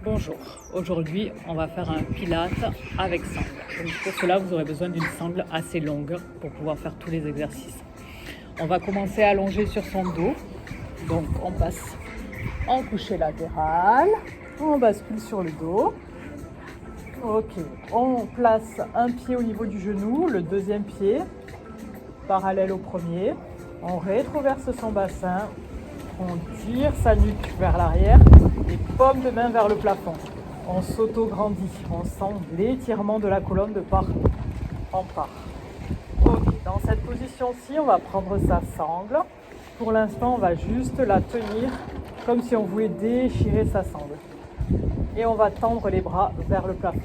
Bonjour, aujourd'hui on va faire un pilate avec sangle. Donc, pour cela vous aurez besoin d'une sangle assez longue pour pouvoir faire tous les exercices. On va commencer à allonger sur son dos, donc on passe en coucher latéral, on bascule sur le dos. Ok, on place un pied au niveau du genou, le deuxième pied parallèle au premier, on rétroverse son bassin, on tire sa nuque vers l'arrière et paume de main vers le plafond. On s'auto-grandit, on sent l'étirement de la colonne de part en part. Ok, dans cette position-ci, on va prendre sa sangle. Pour l'instant, on va juste la tenir comme si on voulait déchirer sa sangle. Et on va tendre les bras vers le plafond.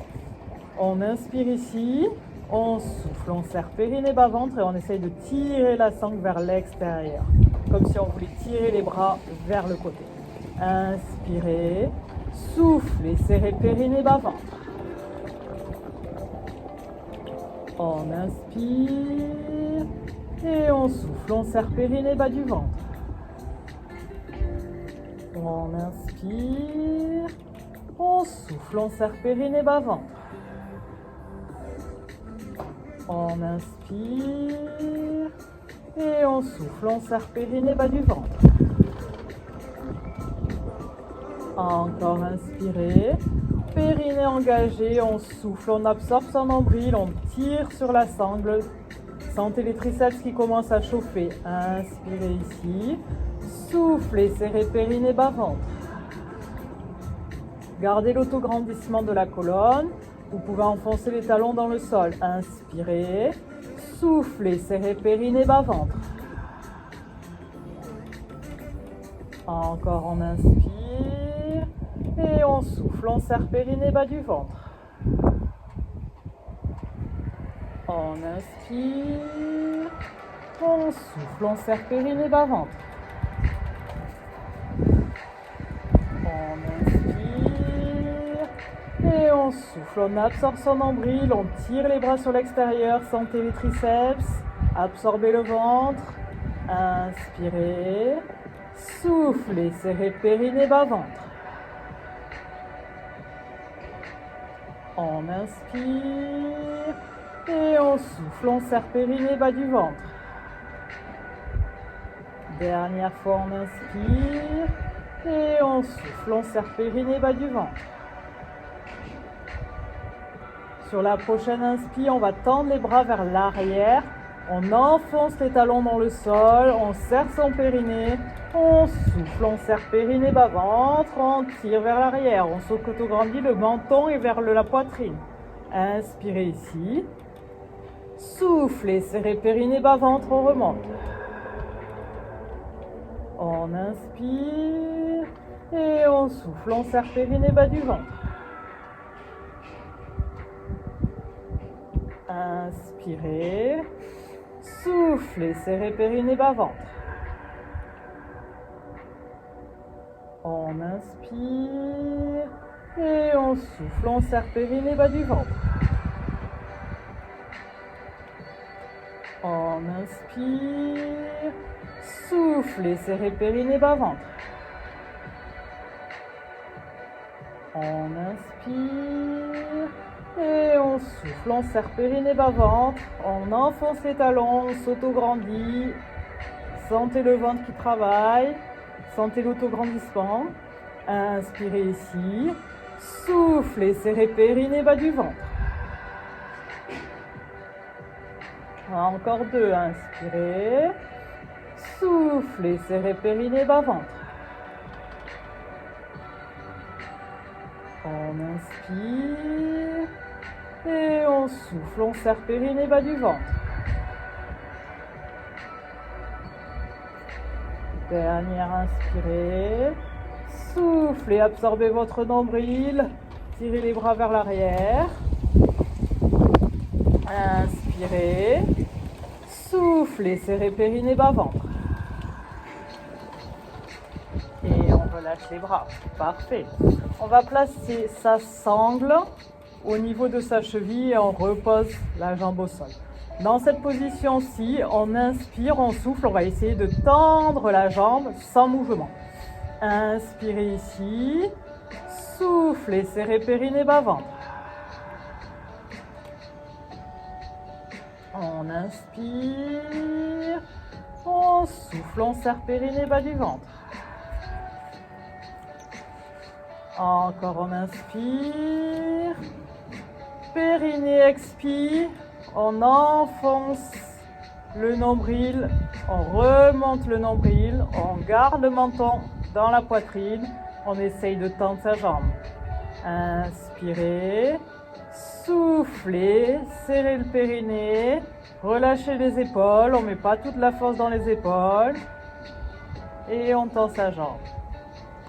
On inspire ici, on souffle, on serre périnée bas-ventre et on essaye de tirer la sangle vers l'extérieur, comme si on voulait tirer les bras vers le côté. Inspirez, soufflez, serrez périnée bas-ventre. On inspire et on souffle, on serre périnée bas du ventre. On inspire, on souffle, on serre périnée bas-ventre. On inspire et on souffle, on serre périnée bas du ventre. Encore inspirez, périnée engagé, on souffle, on absorbe son nombril, on tire sur la sangle. Sentez les triceps qui commencent à chauffer. Inspirez ici, soufflez, serrez périnée bas ventre. Gardez l'autograndissement de la colonne. Vous pouvez enfoncer les talons dans le sol. Inspirez, soufflez, serrez périnée bas ventre. Encore on inspire et on souffle, on serre périnée bas du ventre. On inspire, on souffle, on serre périnée bas ventre. On inspire et on souffle, on absorbe son nombril, on tire les bras sur l'extérieur, sentez les triceps, absorbez le ventre, inspirez, soufflez, serrez périnée bas ventre. On inspire et on souffle, on serre périnée bas du ventre. Dernière fois, on inspire et on souffle, on serre périnée bas du ventre. Sur la prochaine inspire, on va tendre les bras vers l'arrière. On enfonce les talons dans le sol, on serre son périnée, on souffle, on serre périnée bas ventre, on tire vers l'arrière, on s'auto-grandit le menton et vers la poitrine. Inspirez ici, soufflez, serrez périnée bas ventre, on remonte. On inspire et on souffle, on serre périnée bas du ventre. Inspirez, soufflez, serrez périnée bas ventre. On inspire et on souffle, on serre périnée bas du ventre. On inspire, soufflez, serrez périnée bas ventre. On inspire et on souffle, on serre périnée bas ventre, on enfonce les talons, on s'auto-grandit, sentez le ventre qui travaille, sentez l'autograndissement, inspirez ici, soufflez, serrez périnée bas du ventre. Encore deux, inspirez, soufflez, serrez périnée bas ventre. On inspire et on souffle, on serre périnée bas du ventre. Dernière inspirez, soufflez, absorbez votre nombril, tirez les bras vers l'arrière. Inspirez, soufflez, serrez périnée bas ventre. Et on relâche les bras. Parfait. On va placer sa sangle au niveau de sa cheville et on repose la jambe au sol. Dans cette position-ci, on inspire, on souffle, on va essayer de tendre la jambe sans mouvement. Inspirez ici, Soufflez, serrez périnée, bas ventre. On inspire. On souffle, on serre périnée, bas du ventre. Encore on inspire. Périnée expire. On enfonce le nombril. On remonte le nombril. On garde le menton dans la poitrine. On essaye de tendre sa jambe. Inspirez. Soufflez. Serrez le périnée. Relâchez les épaules. On ne met pas toute la force dans les épaules. Et on tend sa jambe.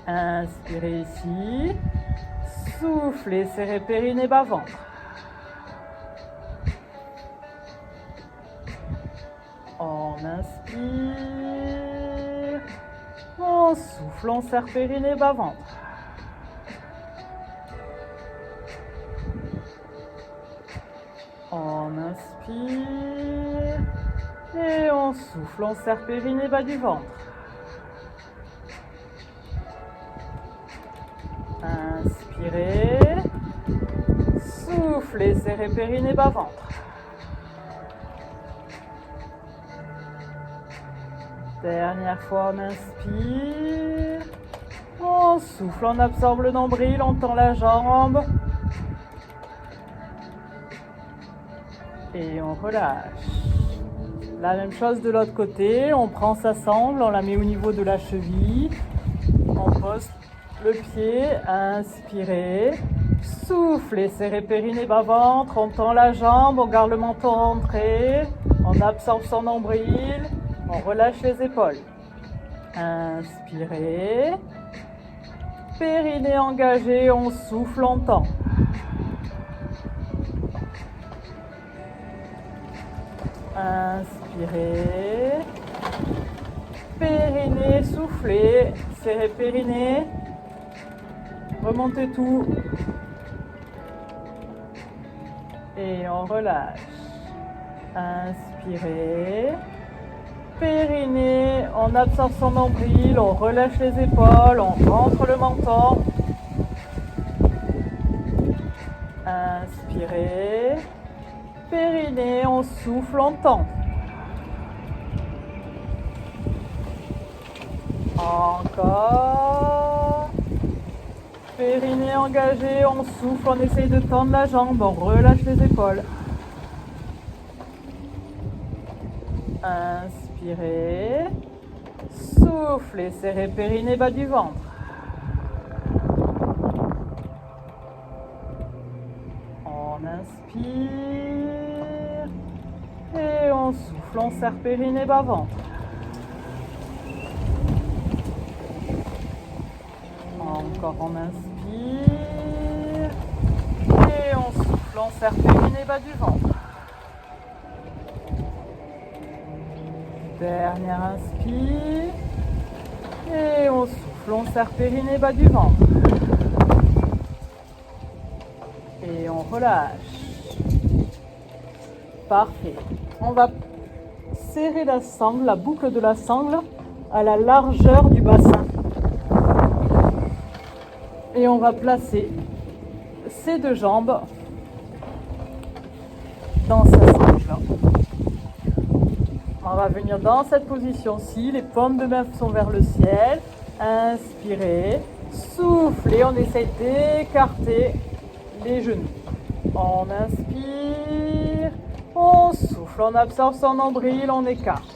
Inspirez ici. Soufflez. Serrez périnée, bas ventre. On inspire. On souffle. On serre périnée, bas ventre. On inspire. Et on souffle. On serre périnée, bas du ventre. Inspirez. Soufflez. Serrez périnée, bas ventre. Dernière fois, on inspire. On souffle, on absorbe le nombril, on tend la jambe. Et on relâche. La même chose de l'autre côté, on prend sa sangle, on la met au niveau de la cheville. On pose le pied, inspirez. Soufflez, serrez périnée, bas ventre, on tend la jambe, on garde le menton rentré. On absorbe son nombril. On relâche les épaules. Inspirez. Périnée engagé, on souffle longtemps. Inspirez. Périnée, soufflez. Serrez périnée. Remontez tout. Et on relâche. Inspirez. Périnée, on absorbe son nombril, on relâche les épaules, on rentre le menton. Inspirez. Périnée, on souffle, on tend. Encore. Périnée engagé, on souffle, on essaye de tendre la jambe, on relâche les épaules. Inspirez. Soufflez, serrez périnée, bas du ventre. On inspire. Et on souffle, on serre périnée, bas ventre. Encore on inspire. Et on souffle, on serre périnée, bas du ventre. Dernière inspire. Et on souffle, on serre périnée, bas du ventre. Et on relâche. Parfait. On va serrer la sangle, la boucle de la sangle, à la largeur du bassin. Et on va placer ces deux jambes dans sa sangle. On va venir dans cette position-ci, les paumes de main sont vers le ciel. Inspirez, soufflez, on essaye d'écarter les genoux. On inspire, on souffle, on absorbe son nombril, on écarte.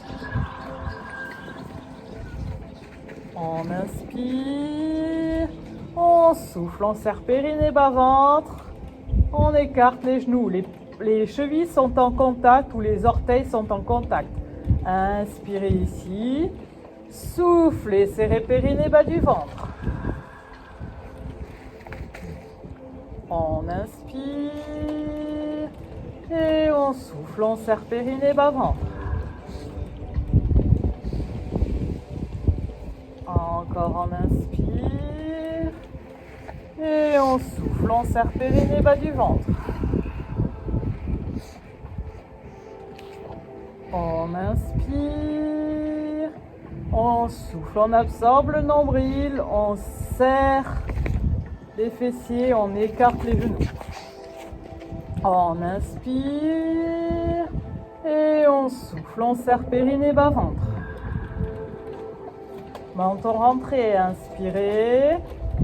On inspire, on souffle, on serre périnée, bas ventre, on écarte les genoux. Les chevilles sont en contact ou les orteils sont en contact. Inspirez ici, soufflez, serrez périnée, bas du ventre. On inspire et on souffle, on serre périnée, bas ventre. Encore on inspire et on souffle, on serre périnée, bas du ventre. On inspire, on souffle, on absorbe le nombril, on serre les fessiers, on écarte les genoux. On inspire et on souffle, on serre périnée, bas-ventre. Menton rentré, inspirez,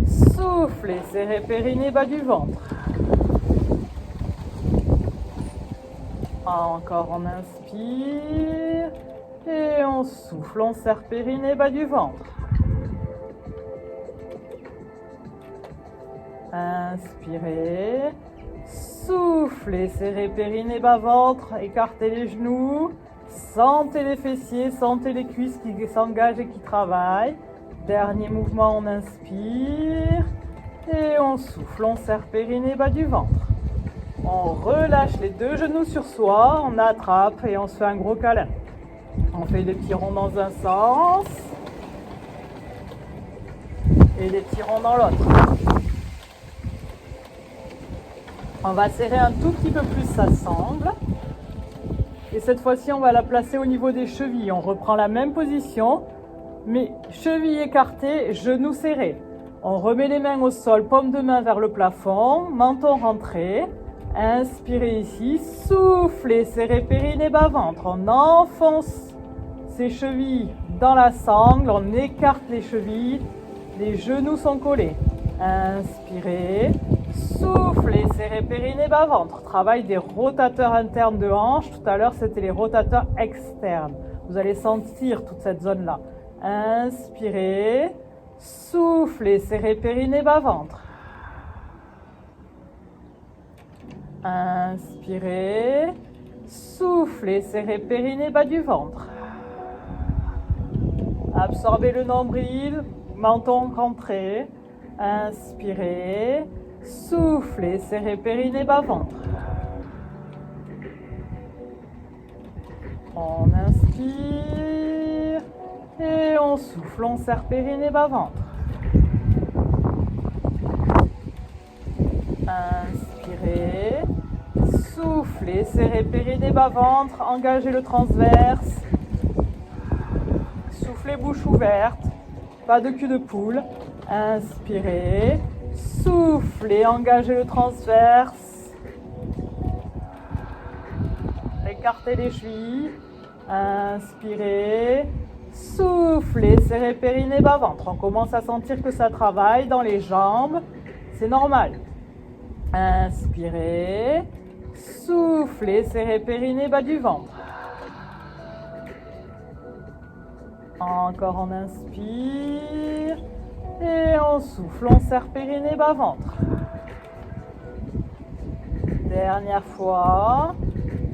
soufflez, serrez périnée, bas du ventre. Encore, on inspire et on souffle, on serre périnée, bas du ventre. Inspirez, soufflez, serrez périnée, bas ventre, écartez les genoux, sentez les fessiers, sentez les cuisses qui s'engagent et qui travaillent. Dernier mouvement, on inspire et on souffle, on serre périnée, bas du ventre. On relâche les deux genoux sur soi, on attrape et on se fait un gros câlin. On fait des petits ronds dans un sens et des petits ronds dans l'autre. On va serrer un tout petit peu plus sa sangle. Et cette fois-ci, on va la placer au niveau des chevilles. On reprend la même position, mais chevilles écartées, genoux serrés. On remet les mains au sol, paume de main vers le plafond, menton rentré. Inspirez ici, soufflez, serrez périnée, bas ventre. On enfonce ses chevilles dans la sangle, on écarte les chevilles, les genoux sont collés. Inspirez, soufflez, serrez périnée, bas ventre. Travail des rotateurs internes de hanche. Tout à l'heure, c'était les rotateurs externes. Vous allez sentir toute cette zone-là. Inspirez, soufflez, serrez périnée, bas ventre. Inspirez, soufflez, serrez périnée, bas du ventre. Absorbez le nombril, menton rentré. Inspirez, soufflez, serrez périnée, bas ventre. On inspire et on souffle, on serre périnée, bas ventre. Inspirez, soufflez, serrez périnée, bas ventre, engagez le transverse. Soufflez bouche ouverte, pas de cul de poule. Inspirez, soufflez, engagez le transverse. Écartez les chevilles. Inspirez, soufflez, serrez périnée, bas ventre. On commence à sentir que ça travaille dans les jambes. C'est normal. Inspirez, soufflez, serrez périnée, bas du ventre. Encore, on inspire et on souffle, on serre périnée, bas ventre. Dernière fois,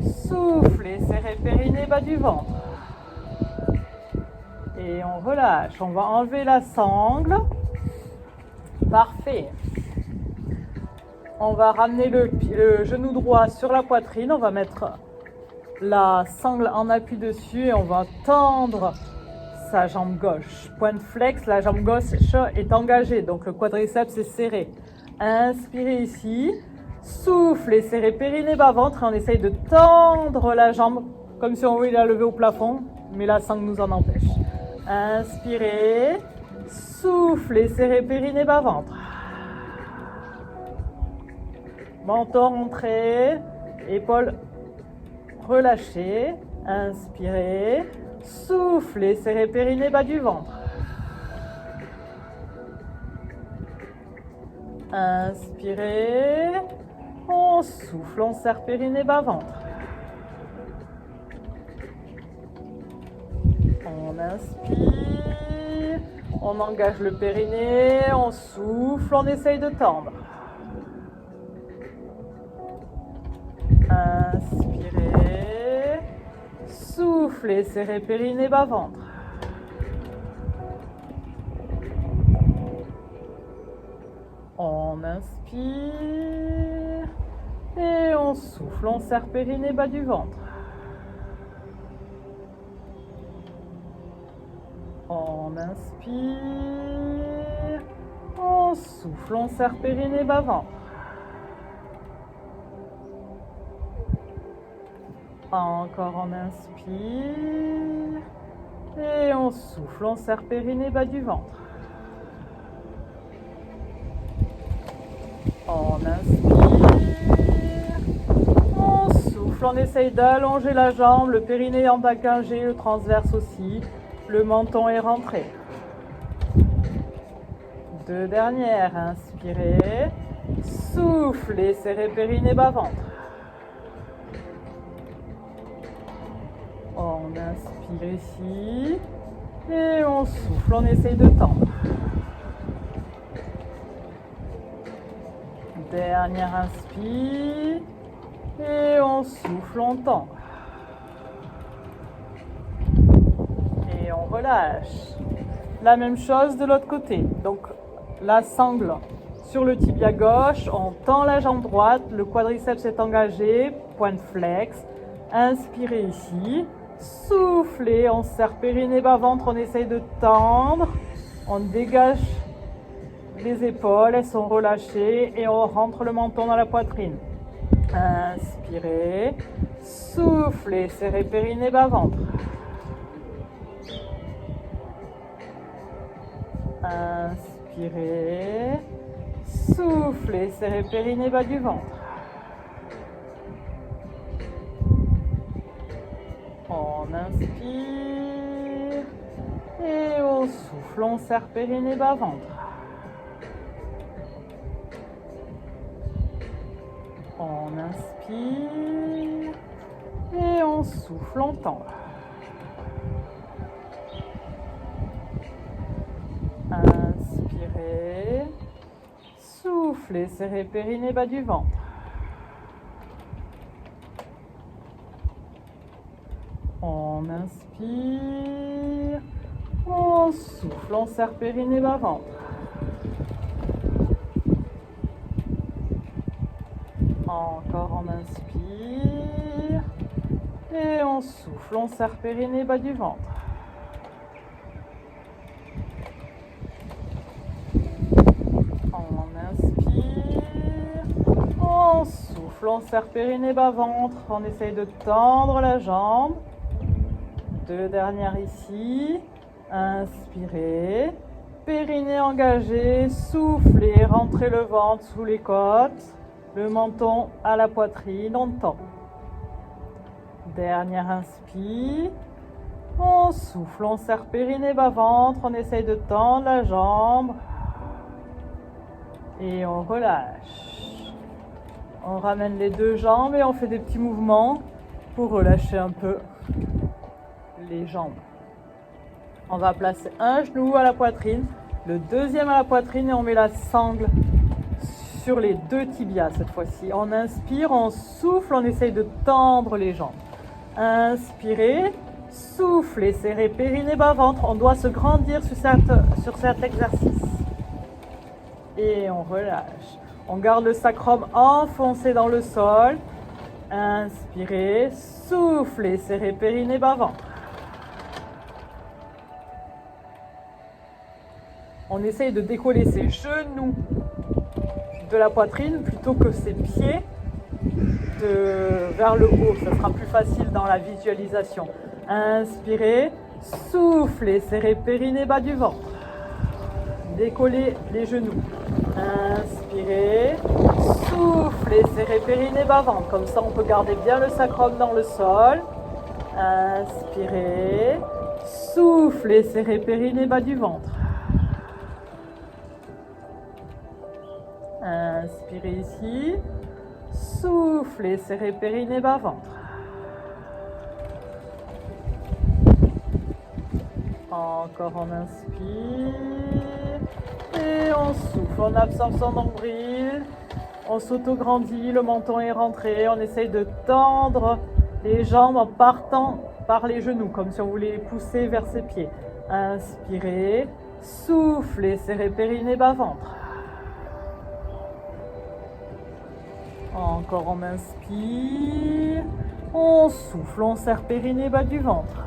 soufflez, serrez périnée, bas du ventre. Et on relâche, on va enlever la sangle. Parfait. On va ramener le genou droit sur la poitrine, on va mettre la sangle en appui dessus et on va tendre sa jambe gauche. Point de flex, la jambe gauche est engagée, donc le quadriceps est serré. Inspirez ici, soufflez, serrez périnée, bas ventre et on essaye de tendre la jambe comme si on voulait la lever au plafond, mais la sangle nous en empêche. Inspirez, soufflez, serrez périnée, bas ventre. Menton rentré, épaules relâchées. Inspirez, soufflez, serrez périnée, bas du ventre. Inspirez, on souffle, on serre périnée, bas ventre. On inspire, on engage le périnée, on souffle, on essaye de tendre. Inspirez, soufflez, serrez périnée, bas ventre. On inspire et on souffle, on serre périnée, bas du ventre. On inspire, on souffle, on serre périnée, bas ventre. Encore, on inspire et on souffle, on serre périnée, bas du ventre. On inspire. On souffle, on essaye d'allonger la jambe, le périnée en engagé, le transverse aussi. Le menton est rentré. Deux dernières, inspirez. Soufflez, serrez périnée, bas-ventre. On inspire ici. Et on souffle, on essaye de tendre. Dernière inspire. Et on souffle, on tend. Et on relâche. La même chose de l'autre côté. Donc la sangle sur le tibia gauche, on tend la jambe droite, le quadriceps est engagé, pointe flex. Inspirez ici. Soufflez, on serre périnée, bas-ventre, on essaye de tendre. On dégage les épaules, elles sont relâchées et on rentre le menton dans la poitrine. Inspirez, soufflez, serrez périnée, bas-ventre. Inspirez, soufflez, serrez périnée, bas du ventre. On inspire et on souffle, on serre périnée, bas ventre. On inspire et on souffle, on tend. Inspirez, soufflez, serrez périnée, bas du ventre. On inspire, on souffle, on serre périnée, bas ventre. Encore on inspire et on souffle, on serre périnée, bas du ventre. On inspire, on souffle, on serre périnée, bas ventre. On essaye de tendre la jambe. Deux dernières ici. Inspirez, périnée engagé, soufflez, rentrez le ventre sous les côtes, le menton à la poitrine, on tend. Dernière inspire, on souffle, on serre périnée, bas ventre, on essaye de tendre la jambe et on relâche. On ramène les deux jambes et on fait des petits mouvements pour relâcher un peu les jambes. On va placer un genou à la poitrine, le deuxième à la poitrine et on met la sangle sur les deux tibias cette fois-ci. On inspire, on souffle, on essaye de tendre les jambes. Inspirez, soufflez, serrez périnée, bas ventre. On doit se grandir sur cet exercice. Et on relâche. On garde le sacrum enfoncé dans le sol. Inspirez, soufflez, serrez périnée, bas ventre. On essaye de décoller ses genoux de la poitrine plutôt que ses pieds vers le haut. Ça sera plus facile dans la visualisation. Inspirez, soufflez, serrez périnée, bas du ventre. Décollez les genoux. Inspirez, soufflez, serrez périnée, bas ventre. Comme ça, on peut garder bien le sacrum dans le sol. Inspirez, soufflez, serrez périnée, bas du ventre. Inspirez ici, soufflez, serrez périnée, bas ventre. Encore on inspire et on souffle, on absorbe son nombril, on s'auto-grandit, le menton est rentré, on essaye de tendre les jambes en partant par les genoux, comme si on voulait les pousser vers ses pieds. Inspirez, soufflez, serrez périnée, bas ventre. Encore on inspire, on souffle, on serre périnée, bas du ventre.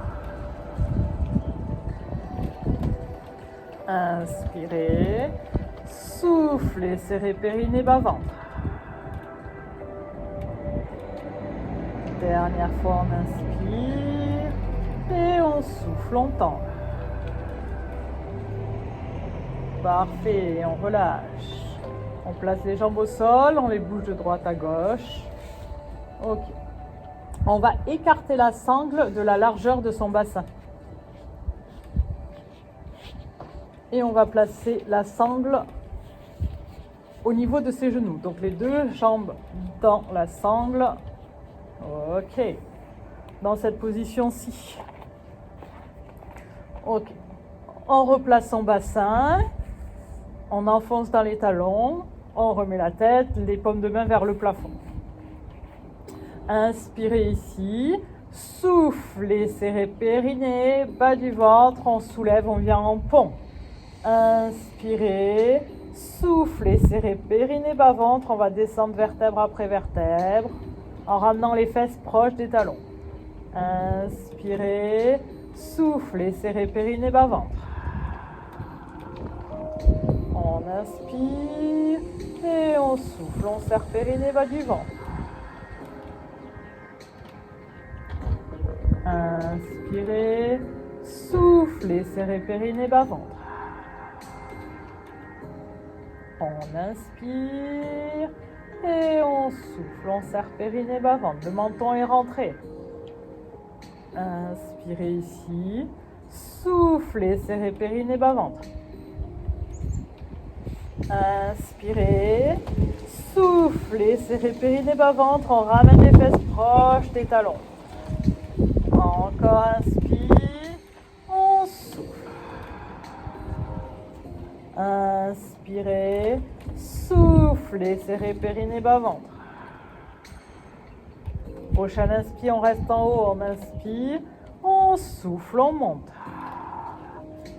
Inspirez, soufflez, serrez périnée, bas ventre. Dernière fois on inspire et on souffle, on tend. Parfait, on relâche. On place les jambes au sol, on les bouge de droite à gauche. Ok. On va écarter la sangle de la largeur de son bassin. Et on va placer la sangle au niveau de ses genoux. Donc les deux jambes dans la sangle. Ok. Dans cette position-ci. Ok. On replace son bassin. On enfonce dans les talons. On remet la tête, les paumes de main vers le plafond. Inspirez ici. Soufflez, serrez périnée, bas du ventre. On soulève, on vient en pont. Inspirez. Soufflez, serrez périnée, bas ventre. On va descendre vertèbre après vertèbre en ramenant les fesses proches des talons. Inspirez. Soufflez, serrez périnée, bas ventre. On inspire et on souffle. On serre périnée, bas du ventre. Inspirez. Soufflez, serrez périnée, bas ventre. On inspire et on souffle, on serre périnée, bas ventre. Le menton est rentré. Inspirez ici. Soufflez, serrez périnée, bas ventre. Inspirez. Soufflez, serrez périnée, bas ventre. On ramène les fesses proches des talons. Encore inspire. On souffle. Inspirez, soufflez, serrez périnée, bas ventre. Prochain inspire, on reste en haut, on inspire, on souffle, on monte.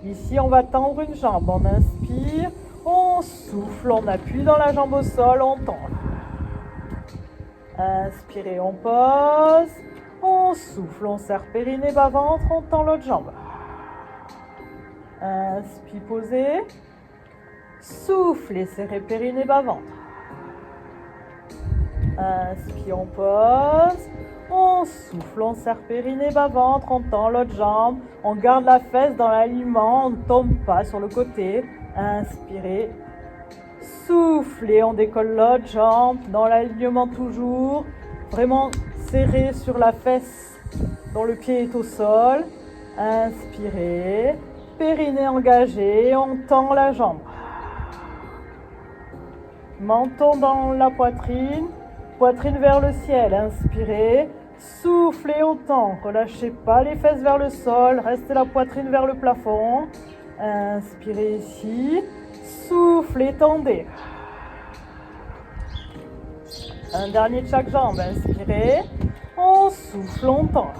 Ici, on va tendre une jambe, on inspire, on souffle, on appuie dans la jambe au sol, on tend. Inspirez, on pose, on souffle, on serre périnée, bas ventre, on tend l'autre jambe. Inspire, posez. Soufflez, serrez périnée, bas ventre. Inspire, on pose. On souffle, on serre périnée, bas ventre. On tend l'autre jambe. On garde la fesse dans l'alignement. On ne tombe pas sur le côté. Inspirez. Soufflez, on décolle l'autre jambe. Dans l'alignement toujours. Vraiment serré sur la fesse dont le pied est au sol. Inspirez. Périnée engagé. On tend la jambe. Menton dans la poitrine, poitrine vers le ciel, inspirez, soufflez autant, relâchez pas les fesses vers le sol, restez la poitrine vers le plafond, inspirez ici, soufflez, tendez. Un dernier de chaque jambe, inspirez, on souffle, on tend.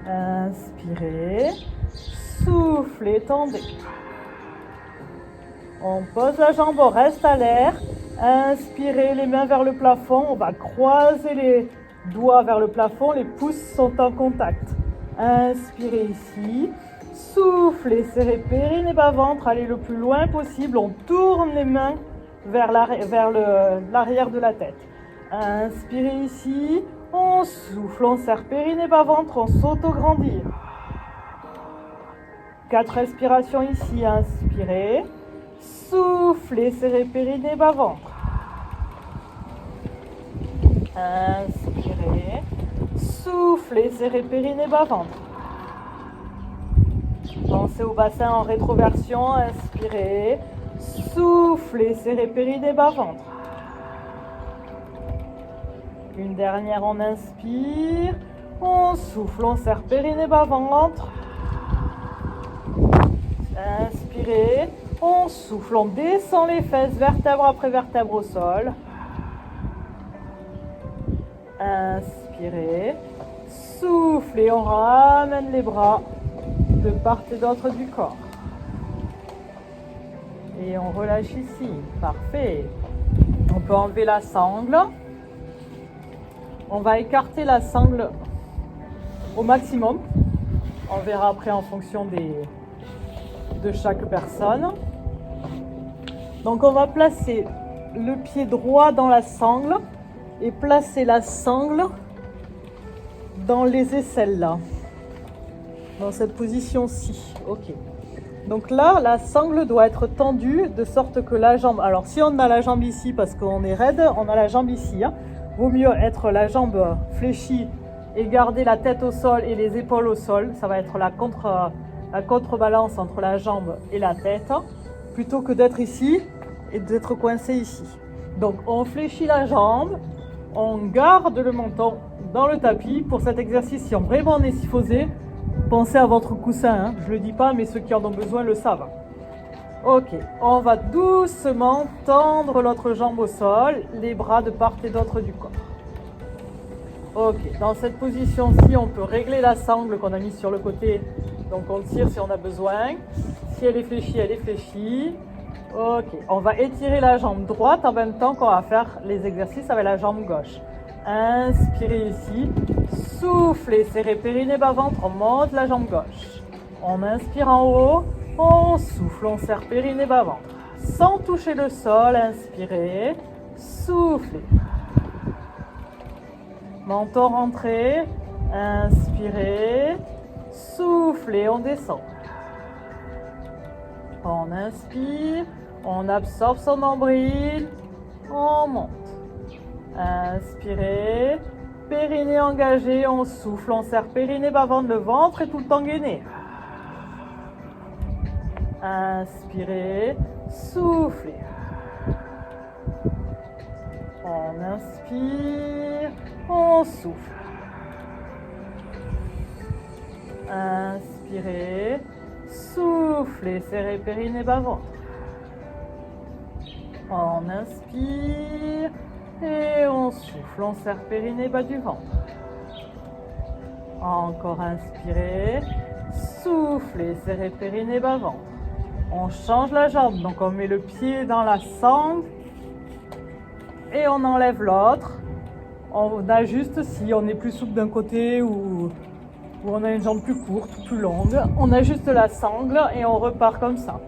Inspirez, soufflez, tendez. On pose la jambe, on reste à l'air. Inspirez les mains vers le plafond. On va croiser les doigts vers le plafond. Les pouces sont en contact. Inspirez ici. Soufflez, serrez périnée, bas ventre. Allez le plus loin possible. On tourne les mains vers l'arrière de la tête. Inspirez ici. On souffle, on serre périnée, bas ventre. On s'auto-grandit. 4 respirations ici. Inspirez. Soufflez, serrez périnée, bas ventre. Inspirez. Soufflez, serrez périnée, bas ventre. Pensez au bassin en rétroversion. Inspirez. Soufflez, serrez périnée, bas ventre. Une dernière, on inspire. On souffle, on serre périnée, bas ventre. Inspirez. On souffle, on descend les fesses, vertèbre après vertèbre au sol. Inspirez. Soufflez, on ramène les bras de part et d'autre du corps. Et on relâche ici. Parfait. On peut enlever la sangle. On va écarter la sangle au maximum. On verra après en fonction de chaque personne. Donc on va placer le pied droit dans la sangle et placer la sangle dans les aisselles là, dans cette position-ci. Ok. Donc là, la sangle doit être tendue de sorte que la jambe... Alors si on a la jambe ici parce qu'on est raide, on a la jambe ici. Hein. Vaut mieux être la jambe fléchie et garder la tête au sol et les épaules au sol. Ça va être la contrebalance entre la jambe et la tête, plutôt que d'être ici et d'être coincé ici. Donc on fléchit la jambe, on garde le menton dans le tapis. Pour cet exercice, si vraiment on est syphosé, pensez à votre coussin, hein. Je ne le dis pas, mais ceux qui en ont besoin le savent. Ok, on va doucement tendre l'autre jambe au sol, les bras de part et d'autre du corps. Ok, dans cette position-ci, on peut régler la sangle qu'on a mise sur le côté. Donc on tire si on a besoin. Si elle est fléchie, elle est fléchie. Ok, on va étirer la jambe droite en même temps qu'on va faire les exercices avec la jambe gauche. Inspirez ici, soufflez, serrez périnée, bas-ventre, on monte la jambe gauche. On inspire en haut, on souffle, on serre périnée, bas-ventre. Sans toucher le sol, inspirez, soufflez. Menton rentré, inspirez, soufflez, on descend. On inspire, on absorbe son nombril, on monte. Inspirez, périnée engagé, on souffle, on serre périnée, bas-ventre, le ventre est tout le temps gainé. Inspirez, soufflez. On inspire, on souffle. Inspirez, soufflez, serrez périnée, bas-ventre. On inspire et on souffle, on serre périnée, bas du ventre. Encore inspirez, soufflez, serrez périnée, bas ventre. On change la jambe, donc on met le pied dans la sangle et on enlève l'autre. On ajuste si on est plus souple d'un côté ou on a une jambe plus courte, plus longue. On ajuste la sangle et on repart comme ça.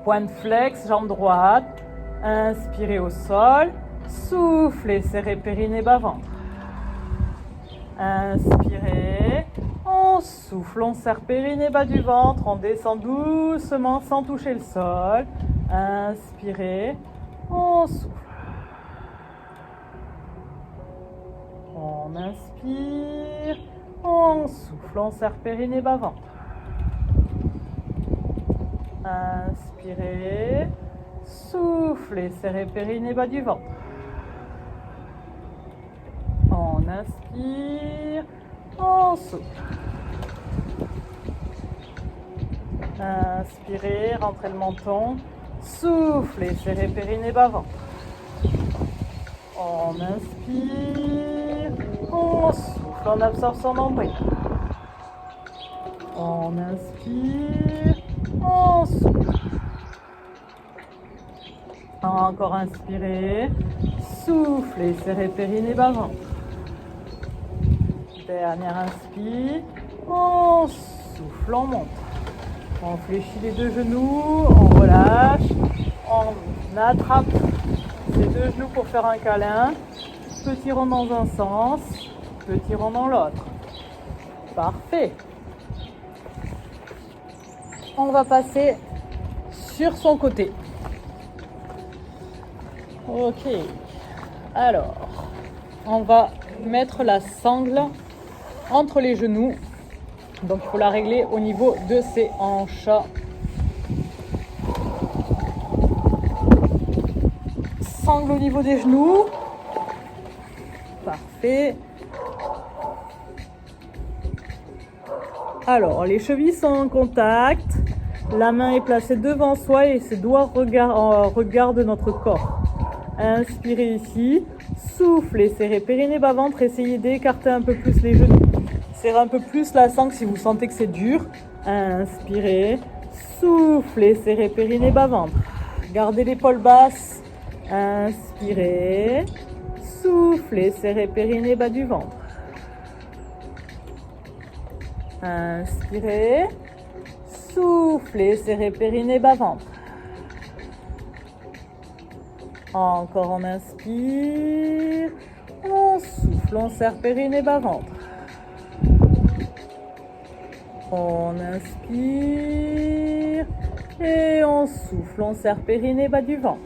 Point de flex, jambe droite. Inspirez au sol. Soufflez, serrez périnée, bas ventre. Inspirez. On souffle, on serre périnée, bas du ventre. On descend doucement sans toucher le sol. Inspirez. On souffle. On inspire. On souffle, on serre périnée, bas ventre. Inspirez. Soufflez, serrez périnée, bas du ventre. On inspire. On souffle. Inspirez, rentrez le menton. Soufflez, serrez périnée, bas ventre. On inspire. On souffle, on absorbe son nombril. On inspire. On souffle. Encore inspirez. Soufflez, serrez périnée, bas ventre. Dernière inspire. On souffle, on monte. On fléchit les deux genoux, on relâche. On attrape ces deux genoux pour faire un câlin. Petit rond dans un sens, petit rond dans l'autre. Parfait. On va passer sur son côté. Ok. Alors, on va mettre la sangle entre les genoux. Donc, il faut la régler au niveau de ses hanches. Sangle au niveau des genoux. Parfait. Alors, les chevilles sont en contact. La main est placée devant soi et ses doigts regardent notre corps. Inspirez ici. Soufflez, serrez périnée, bas ventre. Essayez d'écarter un peu plus les genoux. Serrez un peu plus la sangle si vous sentez que c'est dur. Inspirez. Soufflez, serrez périnée, bas ventre. Gardez l'épaule basse. Inspirez. Soufflez, serrez périnée, bas du ventre. Inspirez. Soufflez, serrez périnée, bas ventre. Encore on inspire. On souffle, on serre périnée, bas ventre. On inspire. On souffle, on serre périnée, bas du ventre.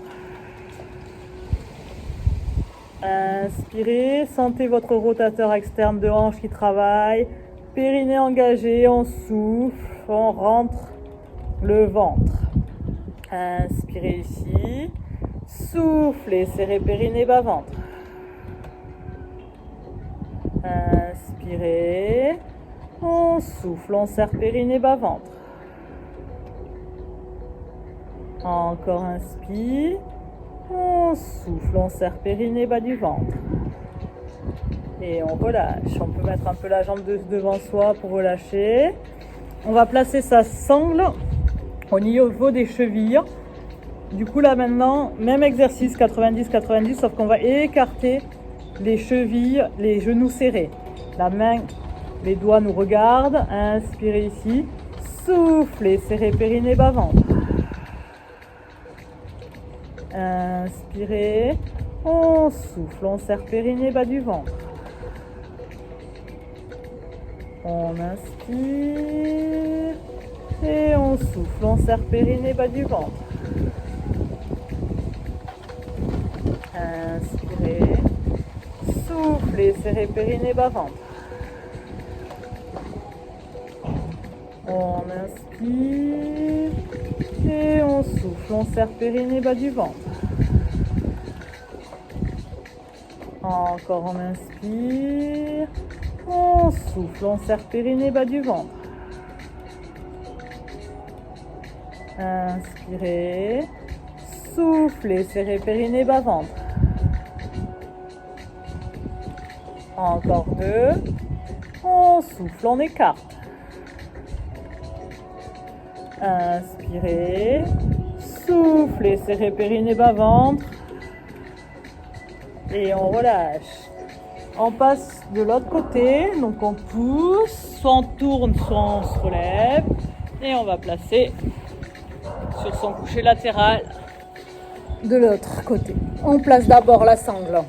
Inspirez, sentez votre rotateur externe de hanche qui travaille. Périnée engagé, on souffle, on rentre le ventre. Inspirez ici. Soufflez, serrez périnée, bas ventre. Inspirez. On souffle, on serre périnée, bas ventre. Encore inspire. On souffle, on serre périnée, bas du ventre. Et on relâche. On peut mettre un peu la jambe devant soi pour relâcher. On va placer sa sangle au niveau des chevilles. Du coup là maintenant, même exercice 90-90, sauf qu'on va écarter les chevilles, les genoux serrés. La main, les doigts nous regardent. Inspirez ici. Soufflez, serrez périnée, bas ventre. Inspirez. On souffle, on serre périnée, bas du ventre. On inspire. Et on souffle, on serre périnée, bas du ventre. Inspirez. Soufflez, serrez périnée, bas ventre. On inspire. Et on souffle, on serre périnée, bas du ventre. Encore on inspire. On souffle, on serre périnée, bas du ventre. Inspirez. Soufflez, serrez périnée, bas ventre. Encore 2. On souffle, on écarte. Inspirez. Soufflez, serrez périnée, bas ventre. Et on relâche. On passe de l'autre côté. Donc on pousse, soit on tourne, soit on se relève. Et on va placer sur son coucher latéral de l'autre côté. On place d'abord la sangle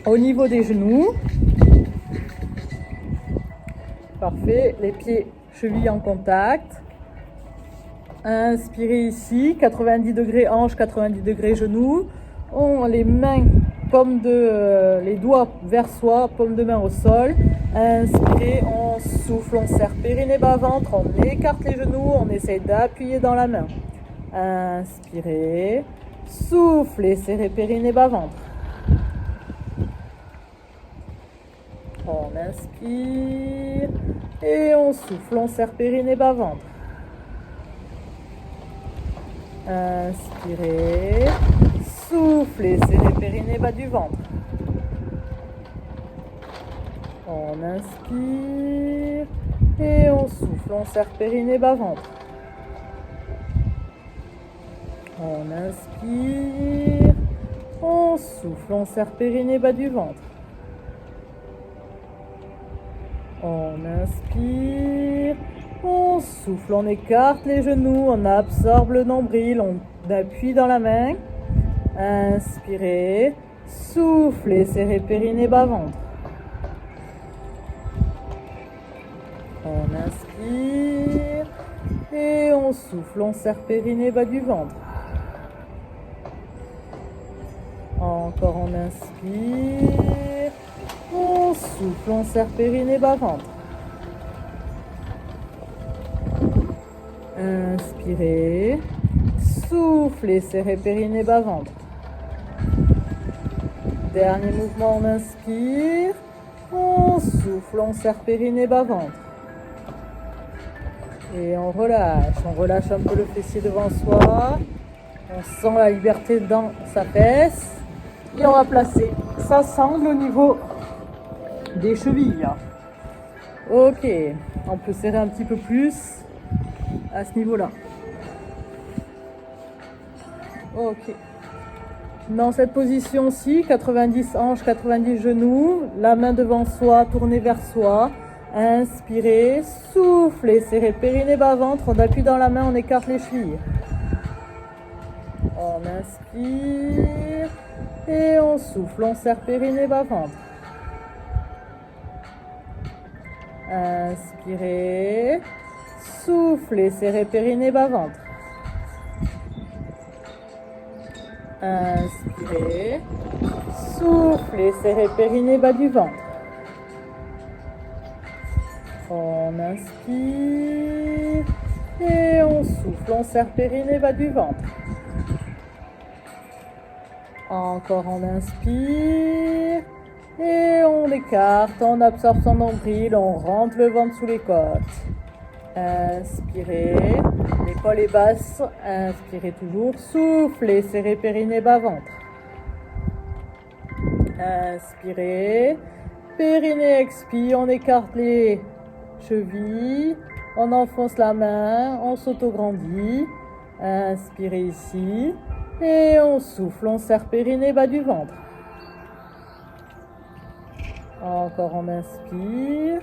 au niveau des genoux. Parfait. Les pieds, chevilles en contact. Inspirez ici, 90 degrés hanche, 90 degrés genoux. On les mains, les doigts vers soi, paume de main au sol. Inspirez, on souffle, on serre périnée, bas ventre, on écarte les genoux, on essaye d'appuyer dans la main. Inspirez, soufflez, serrez périnée, bas ventre. On inspire et on souffle, on serre périnée, bas ventre. Inspirez, soufflez, serrez périnée, bas du ventre. On inspire et on souffle, on serre périnée, bas ventre. On inspire, on souffle, on serre périnée, bas du ventre. On inspire, on souffle, on écarte les genoux, on absorbe le nombril, on appuie dans la main. Inspirez, soufflez, serrez périnée, bas ventre. On inspire et on souffle, on serre périnée, bas du ventre. Encore on inspire, on souffle, on serre périnée, bas ventre. Inspirez, soufflez, serrez périnée, bas ventre. Dernier mouvement, on inspire, on souffle, on serre périnée, bas ventre. Et on relâche un peu le fessier devant soi. On sent la liberté dans sa fesse. Et on va placer sa sangle au niveau des chevilles. Ok, on peut serrer un petit peu plus à ce niveau-là. Ok. Dans cette position-ci, 90 hanches, 90 genoux, la main devant soi, tournée vers soi. Inspirez, soufflez, serrez périnée, bas ventre, on appuie dans la main, on écarte les chevilles. On inspire et on souffle, on serre périnée, bas ventre. Inspirez, soufflez, serrez périnée, bas ventre. Inspirez. Soufflez, serrez périnée, bas du ventre. On inspire. Et on souffle, on serre périnée, bas du ventre. Encore on inspire. Et on écarte, on absorbe son nombril, on rentre le ventre sous les côtes. Inspirez, l'épaule est basse, inspirez toujours, soufflez, serrez périnée, bas ventre. Inspirez, périnée expire, on écarte les chevilles, on enfonce la main, on s'auto-grandit. Inspirez ici, et on souffle, on serre périnée, bas du ventre. Encore on inspire.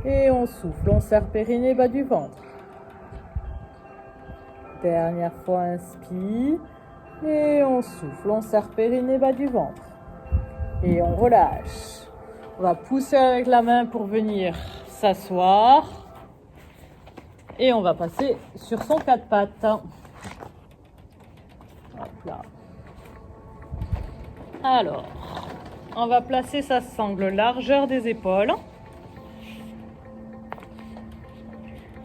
Et on souffle, on serre périnée, bas du ventre. Dernière fois, inspire. Et on souffle, on serre périnée, bas du ventre. Et on relâche. On va pousser avec la main pour venir s'asseoir. Et on va passer sur son quatre pattes. Hop là. Alors, on va placer sa sangle largeur des épaules.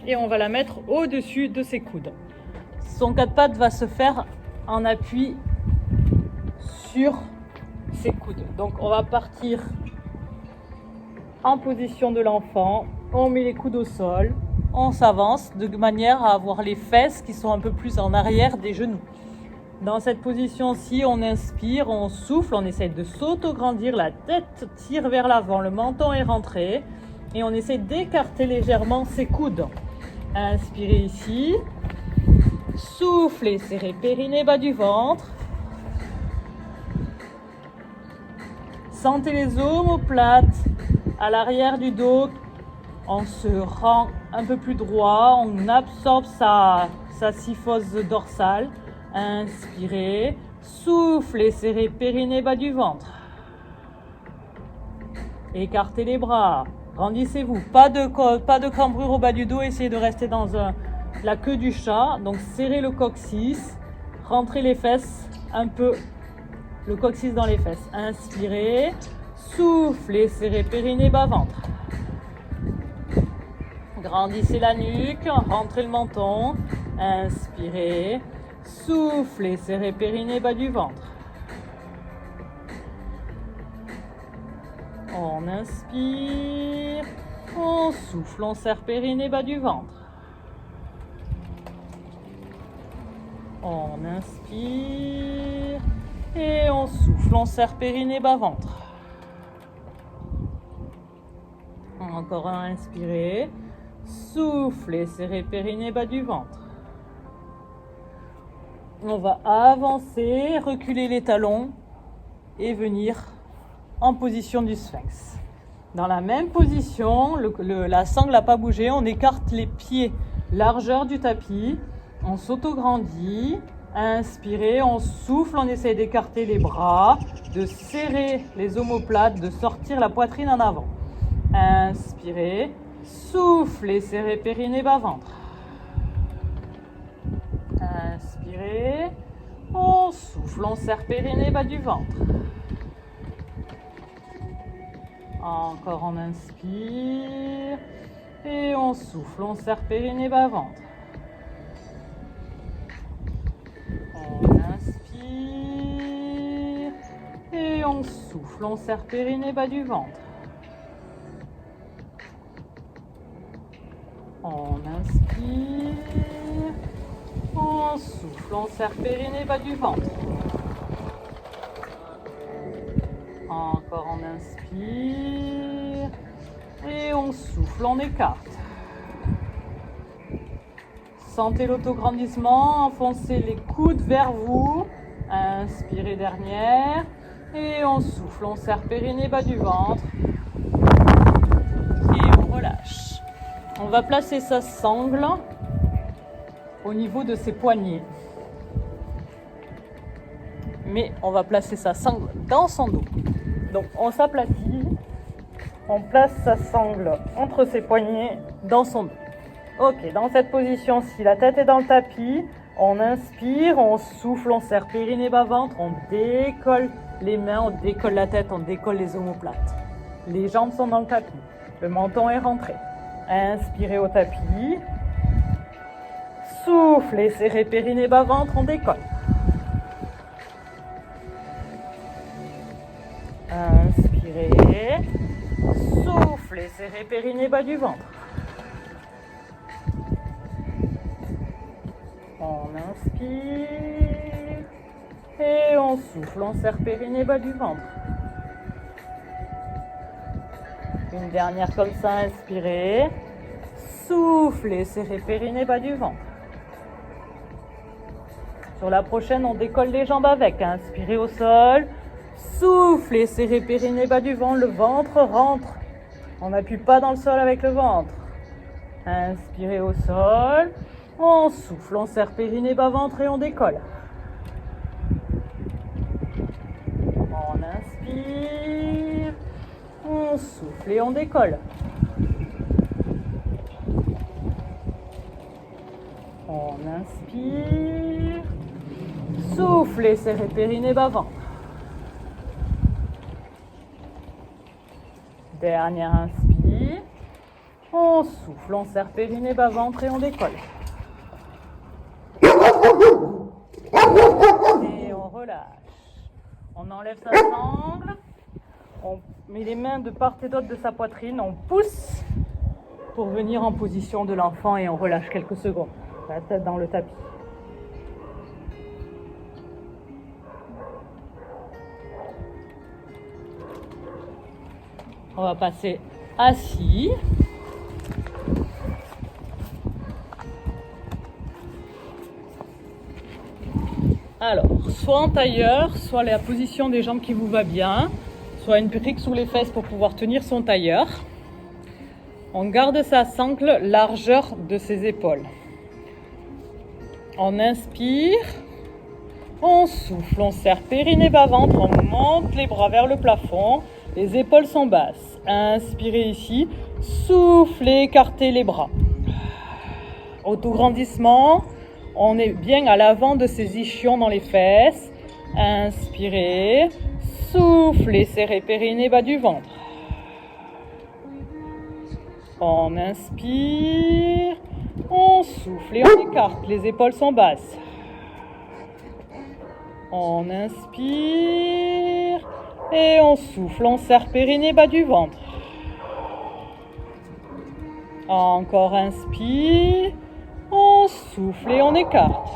Et on va la mettre au-dessus de ses coudes. Son quatre pattes va se faire en appui sur ses coudes. Donc on va partir en position de l'enfant. On met les coudes au sol. On s'avance de manière à avoir les fesses qui sont un peu plus en arrière des genoux. Dans cette position-ci, on inspire, on souffle, on essaie de s'auto-grandir. La tête tire vers l'avant, le menton est rentré. Et on essaie d'écarter légèrement ses coudes. Inspirez ici. Soufflez, serrez périnée, bas du ventre. Sentez les omoplates à l'arrière du dos. On se rend un peu plus droit. On absorbe sa syphose dorsale. Inspirez. Soufflez, serrez périnée, bas du ventre. Écartez les bras. Grandissez-vous, pas de cambrure au bas du dos, essayez de rester dans la queue du chat. Donc serrez le coccyx, rentrez les fesses un peu, le coccyx dans les fesses. Inspirez, soufflez, serrez périnée, bas ventre. Grandissez la nuque, rentrez le menton. Inspirez, soufflez, serrez périnée, bas du ventre. On inspire, on souffle, on serre périnée, bas du ventre. On inspire et on souffle, on serre périnée, bas ventre. Encore un, inspirez, soufflez, serrez périnée, bas du ventre. On va avancer, reculer les talons et venir en position du sphinx. Dans la même position, la sangle n'a pas bougé, on écarte les pieds largeur du tapis, on s'auto-grandit, inspirez, on souffle, on essaie d'écarter les bras, de serrer les omoplates, de sortir la poitrine en avant. Inspirez, soufflez, serrez périnée, bas ventre. Inspirez, on souffle, on serre périnée, bas du ventre. Encore on inspire et on souffle, on serre périnée, bas ventre. On inspire et on souffle, on serre périnée, bas du ventre. On inspire, on souffle, on serre périnée, bas du ventre. Encore on inspire et on souffle, on écarte. Sentez l'autograndissement, enfoncez les coudes vers vous. Inspirez dernière et on souffle, on serre périnée, bas du ventre. Et on relâche. On va placer sa sangle au niveau de ses poignets. Mais on va placer sa sangle dans son dos. Donc on s'aplatit, on place sa sangle entre ses poignets dans son dos. Ok, dans cette position-ci, la tête est dans le tapis, On inspire, on souffle, on serre périnée, bas, ventre, on décolle les mains, on décolle la tête, on décolle les omoplates. Les jambes sont dans le tapis, le menton est rentré. Inspirez au tapis. Soufflez, serrez périnée, bas, ventre, on décolle. Inspirez. Soufflez, serrez périnée, bas du ventre. On inspire. Et on souffle, on serre périnée, bas du ventre. Une dernière comme ça, inspirez. Soufflez, serrez périnée, bas du ventre. Sur la prochaine, on décolle les jambes avec. Inspirez au sol. Soufflez, serrez périnée, bas du ventre. Le ventre rentre. On n'appuie pas dans le sol avec le ventre. Inspirez au sol. On souffle, on serre périnée, bas, ventre et on décolle. On inspire. On souffle et on décolle. On inspire. Soufflez, serrez périnée, bas, ventre. Dernière inspire. On souffle, on serre périnée, bas, ventre et on décolle. Et on relâche. On enlève sa sangle. On met les mains de part et d'autre de sa poitrine. On pousse pour venir en position de l'enfant et on relâche quelques secondes. La tête dans le tapis. On va passer assis. Alors, soit en tailleur, soit la position des jambes qui vous va bien, soit une brique sous les fesses pour pouvoir tenir son tailleur. On garde sa sangle largeur de ses épaules. On inspire, on souffle, on serre périnée, bas, ventre, on monte les bras vers le plafond, les épaules sont basses. Inspirez ici, soufflez, écartez les bras. Autograndissement. On est bien à l'avant de ces ischions dans les fesses. Inspirez. Soufflez, serrez périnée, bas du ventre. On inspire. On souffle et on écarte. Les épaules sont basses. On inspire. Et on souffle. On serre périnée, bas du ventre. Encore inspire. On souffle et on écarte.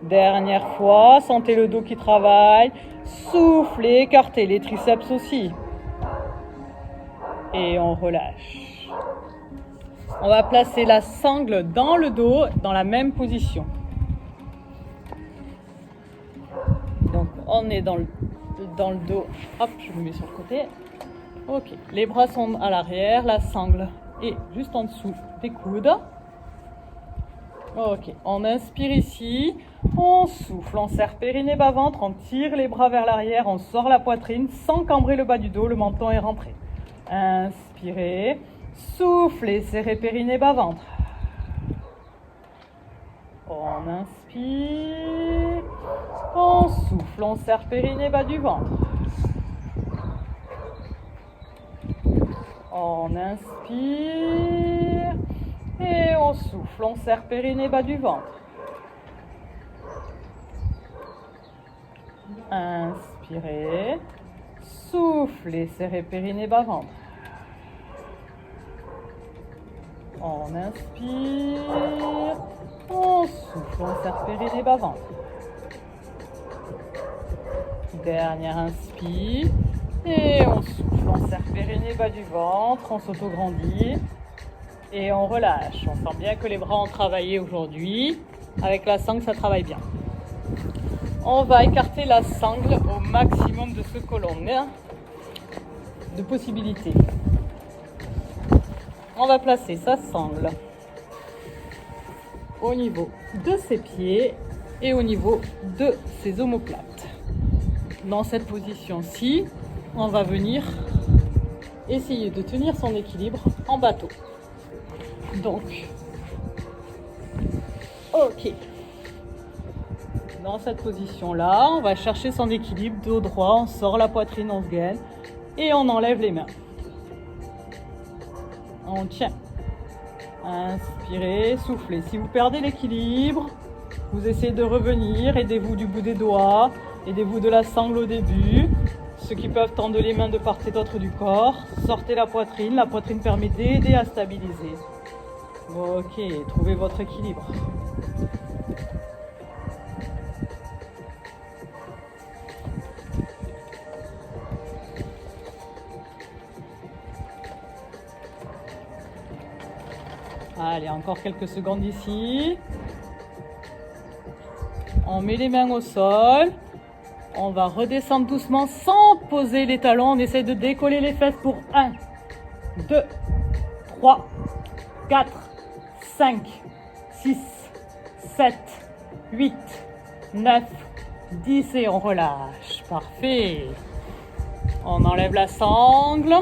Dernière fois, sentez le dos qui travaille. Soufflez, écartez les triceps aussi. Et on relâche. On va placer la sangle dans le dos, dans la même position. Donc on est dans le dos. Hop, je le mets sur le côté. Ok, les bras sont à l'arrière, la sangle est juste en dessous des coudes. Ok, on inspire ici, on souffle, on serre périnée, bas, ventre, on tire les bras vers l'arrière, on sort la poitrine sans cambrer le bas du dos, le menton est rentré. Inspirez, soufflez, serrez périnée, bas, ventre. On inspire, on souffle, on serre périnée, bas du ventre. On inspire et on souffle, on serre périnée, bas du ventre. Inspirez, soufflez, serrez périnée, bas, ventre. On inspire, on souffle, on serre périnée, bas, ventre. Dernière inspire. Et on souffle, on serre périnée, bas du ventre, on s'autograndit et on relâche. On sent bien que les bras ont travaillé aujourd'hui. Avec la sangle, ça travaille bien. On va écarter la sangle au maximum de ce que l'on a de possibilités. On va placer sa sangle au niveau de ses pieds et au niveau de ses omoplates. Dans cette position-ci, on va venir essayer de tenir son équilibre en bateau. Donc, Ok. Dans cette position-là, on va chercher son équilibre, dos droit, on sort la poitrine, on se gaine et on enlève les mains. On tient. Inspirez, soufflez. Si vous perdez l'équilibre, vous essayez de revenir, aidez-vous du bout des doigts, aidez-vous de la sangle au début. Ceux qui peuvent tendre les mains de part et d'autre du corps, sortez la poitrine permet d'aider à stabiliser. Ok, trouvez votre équilibre. Allez, encore quelques secondes ici. On met les mains au sol. On va redescendre doucement sans poser les talons. On essaie de décoller les fesses pour 1, 2, 3, 4, 5, 6, 7, 8, 9, 10 et on relâche. Parfait. On enlève la sangle.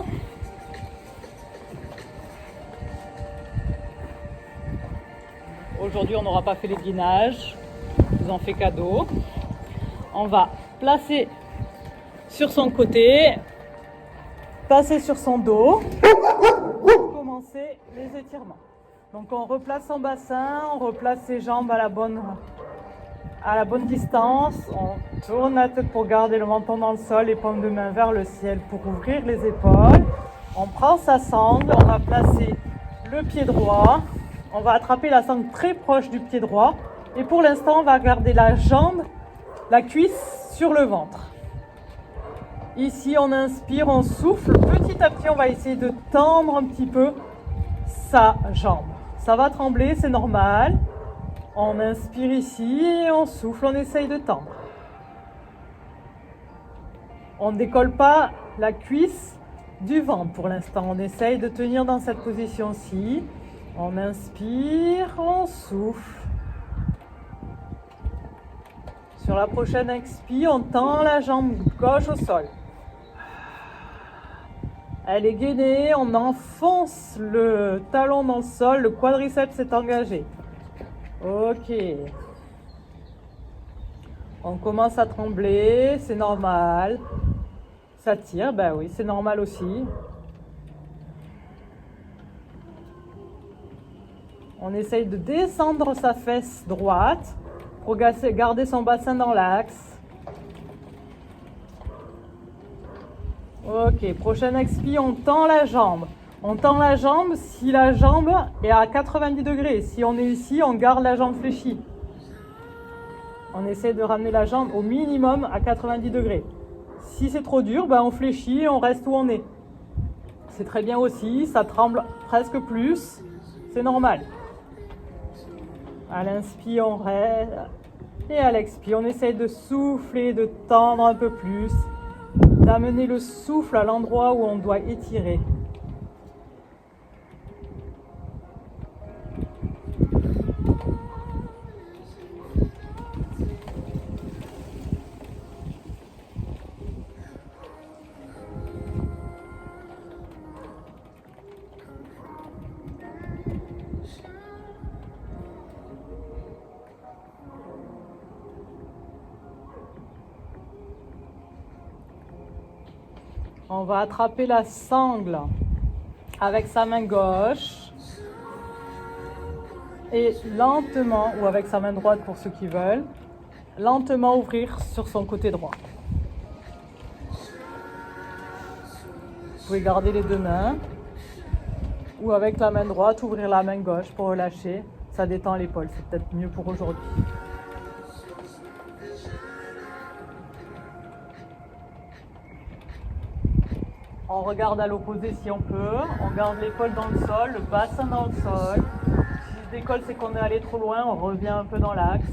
Aujourd'hui, on n'aura pas fait les gainages. Je vous en fais cadeau. On va placer sur son côté, passer sur son dos, commencer les étirements. Donc on replace son bassin, on replace ses jambes à la bonne distance, on tourne la tête pour garder le menton dans le sol, les paumes de main vers le ciel pour ouvrir les épaules. On prend sa sangle, on va placer le pied droit, on va attraper la sangle très proche du pied droit et pour l'instant on va garder la jambe, la cuisse sur le ventre. Ici on inspire, on souffle, petit à petit on va essayer de tendre un petit peu sa jambe. Ça va trembler, c'est normal. On inspire ici et on souffle, on essaye de tendre. On ne décolle pas la cuisse du ventre pour l'instant. On essaye de tenir dans cette position-ci. On inspire, on souffle. Sur la prochaine expire, on tend la jambe gauche au sol. Elle est gainée, on enfonce le talon dans le sol, le quadriceps est engagé. Ok. On commence à trembler, c'est normal. Ça tire, ben oui, c'est normal aussi. On essaye de descendre sa fesse droite pour garder son bassin dans l'axe. Ok, prochaine expire, on tend la jambe. On tend la jambe si la jambe est à 90 degrés. Si on est ici, on garde la jambe fléchie. On essaie de ramener la jambe au minimum à 90 degrés. Si c'est trop dur, ben on fléchit et on reste où on est. C'est très bien aussi, ça tremble presque plus. C'est normal. À l'inspire, on reste. Et à l'expire, on essaye de souffler, de tendre un peu plus. D'amener le souffle à l'endroit où on doit étirer. On va attraper la sangle avec sa main gauche et lentement, ou avec sa main droite pour ceux qui veulent, lentement ouvrir sur son côté droit. Vous pouvez garder les deux mains ou avec la main droite, ouvrir la main gauche pour relâcher. Ça détend l'épaule, c'est peut-être mieux pour aujourd'hui. On regarde à l'opposé si on peut. On garde l'épaule dans le sol, le bassin dans le sol. Si je décolle, c'est qu'on est allé trop loin. On revient un peu dans l'axe.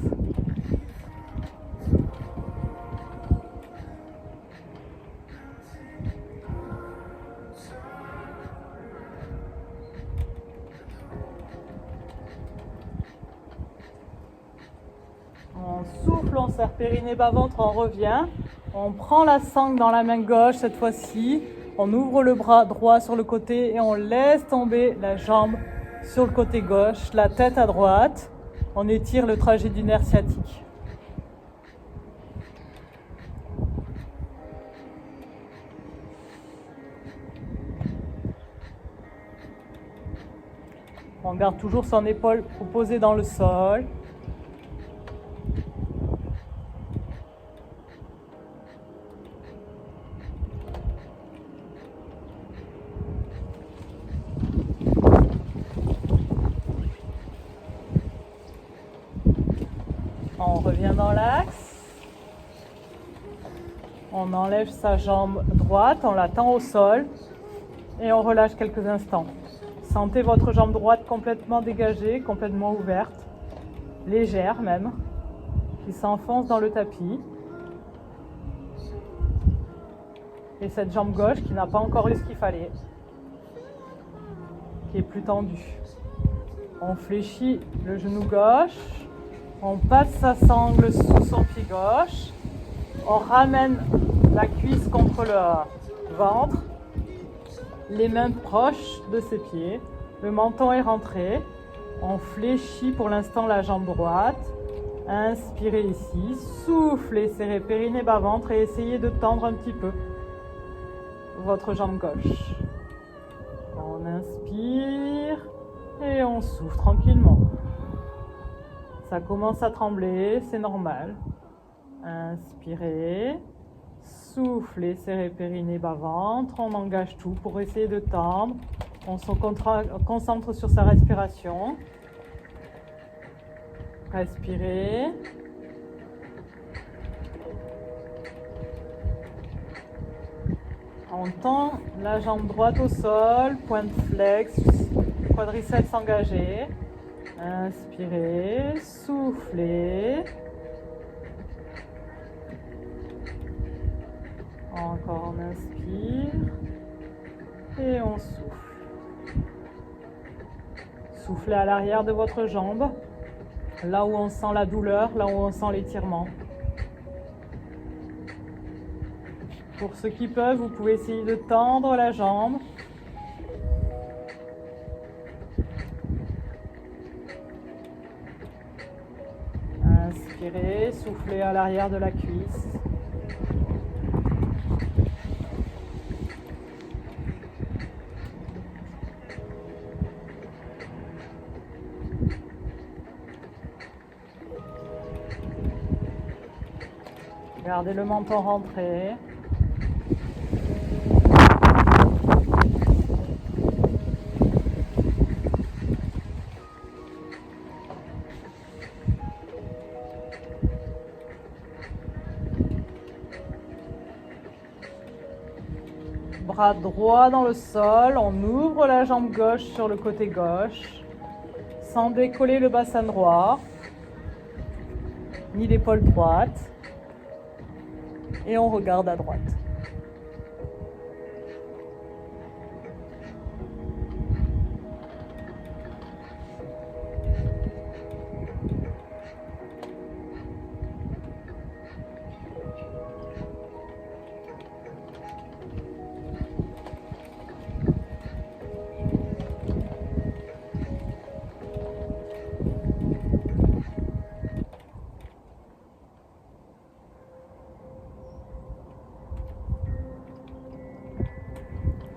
On souffle, on serre périnée bas-ventre, on revient. On prend la sangle dans la main gauche cette fois-ci. On ouvre le bras droit sur le côté et on laisse tomber la jambe sur le côté gauche, la tête à droite. On étire le trajet du nerf sciatique. On garde toujours son épaule posée dans le sol. On revient dans l'axe. On enlève sa jambe droite, on la tend au sol et on relâche quelques instants. Sentez votre jambe droite complètement dégagée, complètement ouverte, légère même, qui s'enfonce dans le tapis. Et cette jambe gauche qui n'a pas encore eu ce qu'il fallait, qui est plus tendue. On fléchit le genou gauche, on passe sa sangle sous son pied gauche, on ramène la cuisse contre le ventre, les mains proches de ses pieds, le menton est rentré, on fléchit pour l'instant la jambe droite, inspirez ici, soufflez, serrez périnée bas ventre et essayez de tendre un petit peu votre jambe gauche. On inspire et on souffle tranquillement. Ça commence à trembler, c'est normal. Inspirez, soufflez, serrez périnée bas ventre, on engage tout pour essayer de tendre. On se concentre sur sa respiration. Respirez. On tend la jambe droite au sol, pointe flex, quadriceps engagé. Inspirez, soufflez. Encore on inspire et on souffle. Soufflez à l'arrière de votre jambe, là où on sent la douleur, là où on sent l'étirement. Pour ceux qui peuvent, vous pouvez essayer de tendre la jambe. Inspirez, soufflez à l'arrière de la cuisse. Gardez le menton rentré. Bras droit dans le sol, on ouvre la jambe gauche sur le côté gauche, sans décoller le bassin droit, ni l'épaule droite. Et on regarde à droite.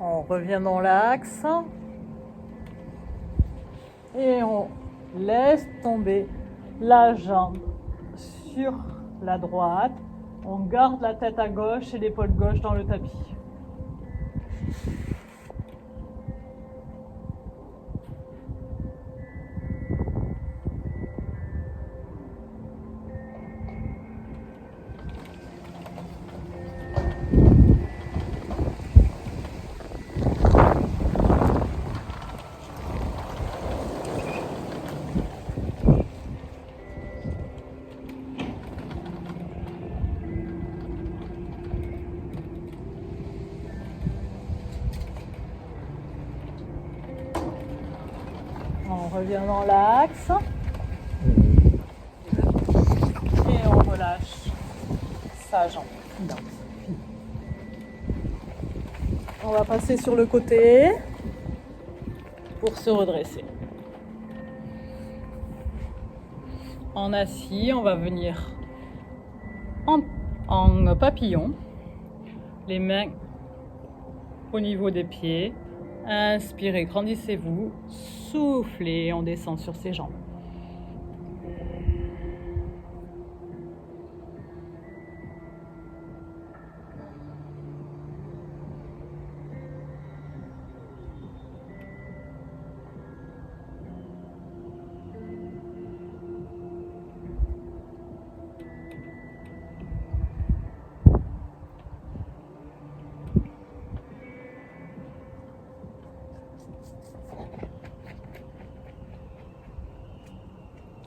On revient dans l'axe et on laisse tomber la jambe sur la droite. On garde la tête à gauche et l'épaule gauche dans le tapis. On revient dans l'axe et on relâche sa jambe. On va passer sur le côté pour se redresser. En assis, on va venir en papillon, les mains au niveau des pieds. Inspirez, grandissez-vous, soufflez, on descend sur ses jambes.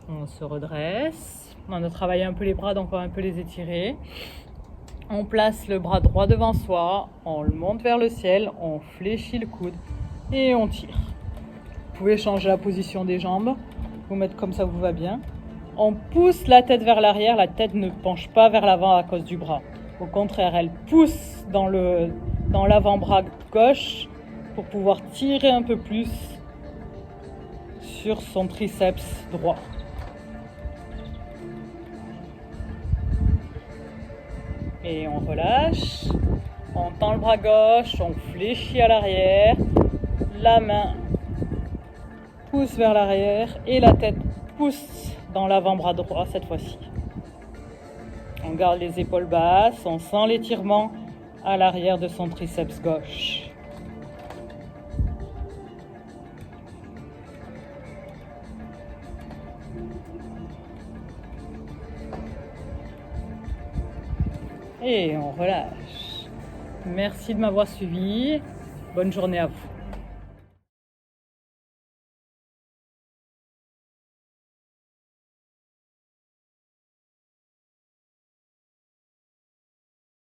On se redresse. On a travaillé un peu les bras, donc on va un peu les étirer. On place le bras droit devant soi, on le monte vers le ciel, on fléchit le coude et on tire. Vous pouvez changer la position des jambes, vous mettre comme ça vous va bien. On pousse la tête vers l'arrière, la tête ne penche pas vers l'avant à cause du bras. Au contraire, elle pousse dans l'avant-bras gauche pour pouvoir tirer un peu plus sur son triceps droit. Et on relâche, on tend le bras gauche, on fléchit à l'arrière, la main pousse vers l'arrière et la tête pousse dans l'avant-bras droit cette fois-ci. On garde les épaules basses, on sent l'étirement à l'arrière de son triceps gauche. Et on relâche. Merci de m'avoir suivi. Bonne journée à vous.